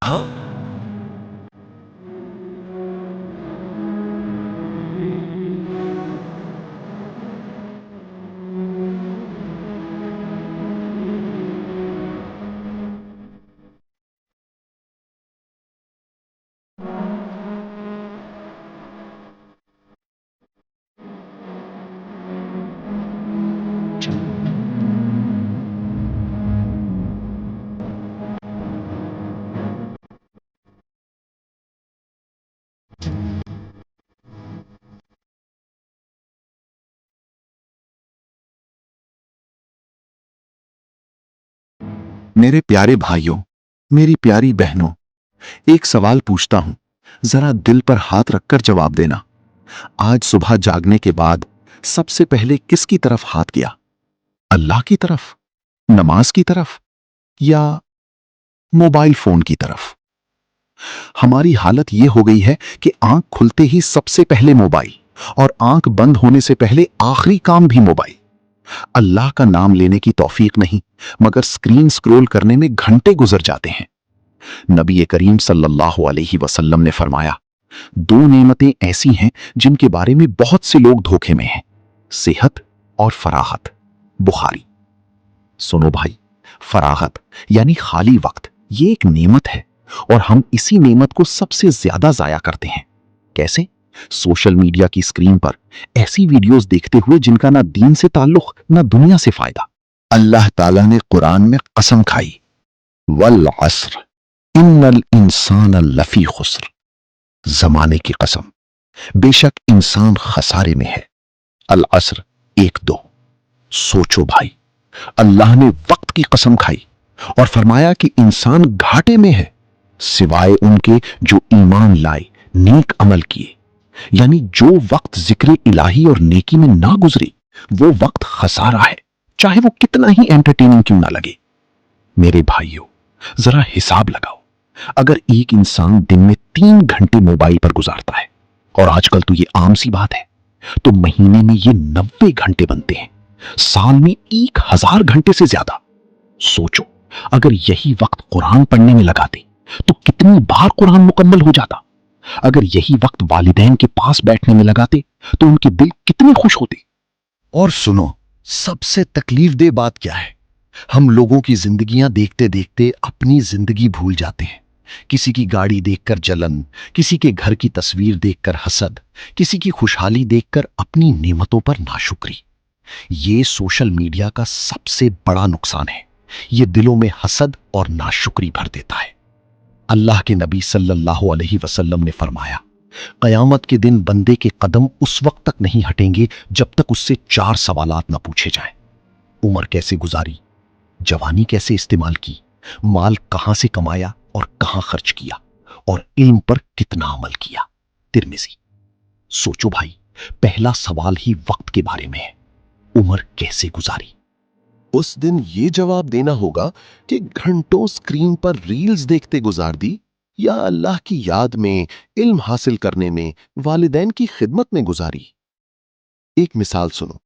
हाँ। मेरे प्यारे भाइयों, मेरी प्यारी बहनों, एक सवाल पूछता हूं, जरा दिल पर हाथ रखकर जवाब देना। आज सुबह जागने के बाद सबसे पहले किसकी तरफ हाथ गया? अल्लाह की तरफ, नमाज की तरफ, या मोबाइल फोन की तरफ? हमारी हालत यह हो गई है कि आंख खुलते ही सबसे पहले मोबाइल, और आंख बंद होने से पहले आखिरी काम भी मोबाइल। अल्लाह का नाम लेने की तौफीक नहीं, मगर स्क्रीन स्क्रॉल करने में घंटे गुजर जाते हैं। नबी करीम सल्लल्लाहु अलैहि वसल्लम ने फरमाया, दो नेमतें ऐसी हैं जिनके बारे में बहुत से लोग धोखे में हैं, सेहत और फराहत। बुखारी। सुनो भाई, फराहत यानी खाली वक्त, ये एक नेमत है, और हम इसी नेमत को सबसे ज्यादा जाया करते हैं। कैसे? सोशल मीडिया की स्क्रीन पर ऐसी वीडियोस देखते हुए जिनका ना दीन से ताल्लुक ना दुनिया से फायदा। अल्लाह ताला ने कुरान में कसम खाई, वल अस्र इन्नल इंसान लफी खुस्र। जमाने की कसम, बेशक इंसान खसारे में है। अल अस्र 1-2। सोचो भाई, अल्लाह ने वक्त की कसम खाई और फरमाया कि इंसान घाटे में है, सिवाय उनके जो ईमान लाए, नेक अमल किए। यानी जो वक्त जिक्र इलाही और नेकी में ना गुजरे, वो वक्त खसारा है, चाहे वो कितना ही एंटरटेनिंग क्यों ना लगे। मेरे भाइयों, जरा हिसाब लगाओ, अगर एक इंसान दिन में 3 घंटे मोबाइल पर गुजारता है, और आजकल तो ये आम सी बात है, तो महीने में ये 90 घंटे बनते हैं, साल में 1000 घंटे से ज्यादा। सोचो, अगर यही वक्त कुरान पढ़ने में लगाते तो कितनी बार कुरान मुकम्मल हो जाता। अगर यही वक्त वालिदैन के पास बैठने में लगाते तो उनके दिल कितने खुश होते। और सुनो, सबसे तकलीफ दे बात क्या है? हम लोगों की जिंदगियां देखते देखते अपनी जिंदगी भूल जाते हैं। किसी की गाड़ी देखकर जलन, किसी के घर की तस्वीर देखकर हसद, किसी की खुशहाली देखकर अपनी नेमतों पर नाशुक्री। ये सोशल मीडिया का सबसे बड़ा नुकसान है। ये दिलों में हसद और नाशुक्री भर देता है। अल्लाह के नबी सल्लल्लाहु अलैहि वसल्लम ने फरमाया, कयामत के दिन बंदे के कदम उस वक्त तक नहीं हटेंगे जब तक उससे 4 सवालात न पूछे जाएं। उम्र कैसे गुजारी, जवानी कैसे इस्तेमाल की, माल कहां से कमाया और कहां खर्च किया, और इल्म पर कितना अमल किया। तिर्मिज़ी। सोचो भाई, पहला सवाल ही वक्त के बारे में है, उम्र कैसे गुजारी। उस दिन ये जवाब देना होगा कि घंटों स्क्रीन पर रील्स देखते गुजार दी, या अल्लाह की याद में, इल्म हासिल करने में, वालिदैन की खिदमत में गुजारी। एक मिसाल सुनो,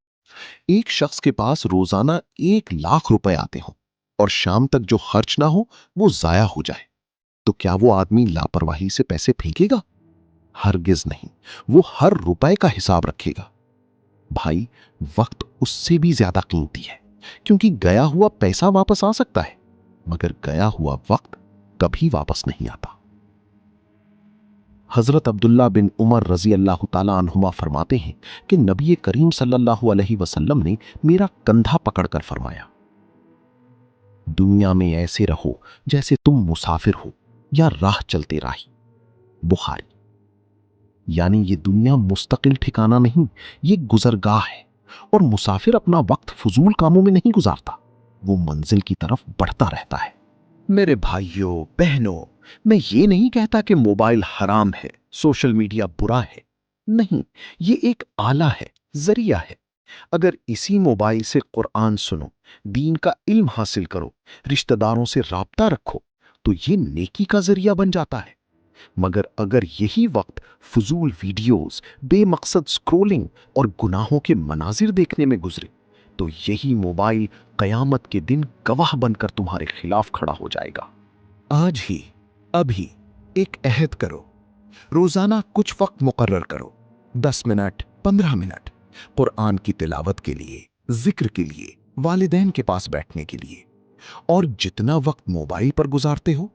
एक शख्स के पास रोजाना 1 लाख रुपए आते हो, और शाम तक जो खर्च ना हो वो जाया हो जाए, तो क्या वो आदमी लापरवाही से पैसे फेंकेगा? हरगिज नहीं। वो हर रुपए का हिसाब रखेगा। भाई, वक्त उससे भी ज्यादा कीमती है, क्योंकि गया हुआ पैसा वापस आ सकता है, मगर गया हुआ वक्त कभी वापस नहीं आता। हजरत अब्दुल्ला बिन उमर रजी अल्लाह ताला अन्हुमा फरमाते हैं कि नबी करीम सल्लल्लाहु अलैहि वसल्लम ने मेरा कंधा पकड़कर फरमाया, दुनिया में ऐसे रहो जैसे तुम मुसाफिर हो या राह चलते राही। बुखारी। यानी ये दुनिया मुस्तकिल ठिकाना नहीं, ये गुजरगाह है, और मुसाफिर अपना वक्त फजूल कामों में नहीं गुजारता, वो मंजिल की तरफ बढ़ता रहता है। मेरे भाइयों बहनों, मैं ये नहीं कहता कि मोबाइल हराम है, सोशल मीडिया बुरा है। नहीं, ये एक आला है, जरिया है। अगर इसी मोबाइल से कुरान सुनो, दीन का इल्म हासिल करो, रिश्तेदारों से राब्ता रखो, तो ये नेकी का जरिया बन जाता है। मगर अगर यही वक्त फजूल वीडियोस, बेमकसद स्क्रोलिंग और गुनाहों के मनाजिर देखने में गुजरे, तो यही मोबाइल कयामत के दिन गवाह बनकर तुम्हारे खिलाफ खड़ा हो जाएगा। आज ही ابھی ایک عہد کرو، روزانہ کچھ وقت مقرر کرو، 10 منٹ 15 منٹ قرآن کی تلاوت کے لیے، ذکر کے لیے، والدین کے پاس بیٹھنے کے لیے، اور جتنا وقت موبائل پر گزارتے ہو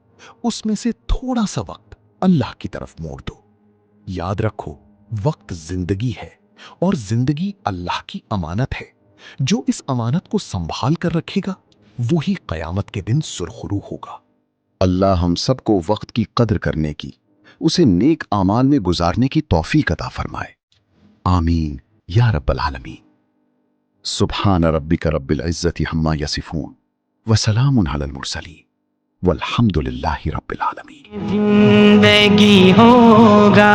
اس میں سے تھوڑا سا وقت اللہ کی طرف موڑ دو۔ یاد رکھو، وقت زندگی ہے اور زندگی اللہ کی امانت ہے۔ جو اس امانت کو سنبھال کر رکھے گا وہی قیامت کے دن سرخرو ہوگا۔ اللہ ہم سب کو وقت کی قدر کرنے کی، اسے نیک اعمال میں گزارنے کی توفیق عطا فرمائے، آمین یا رب العالمین۔ سبحان ربک رب العزت عما یصفون وسلام علی المرسلین والحمد للہ رب العالمین۔ زندگی ہوگا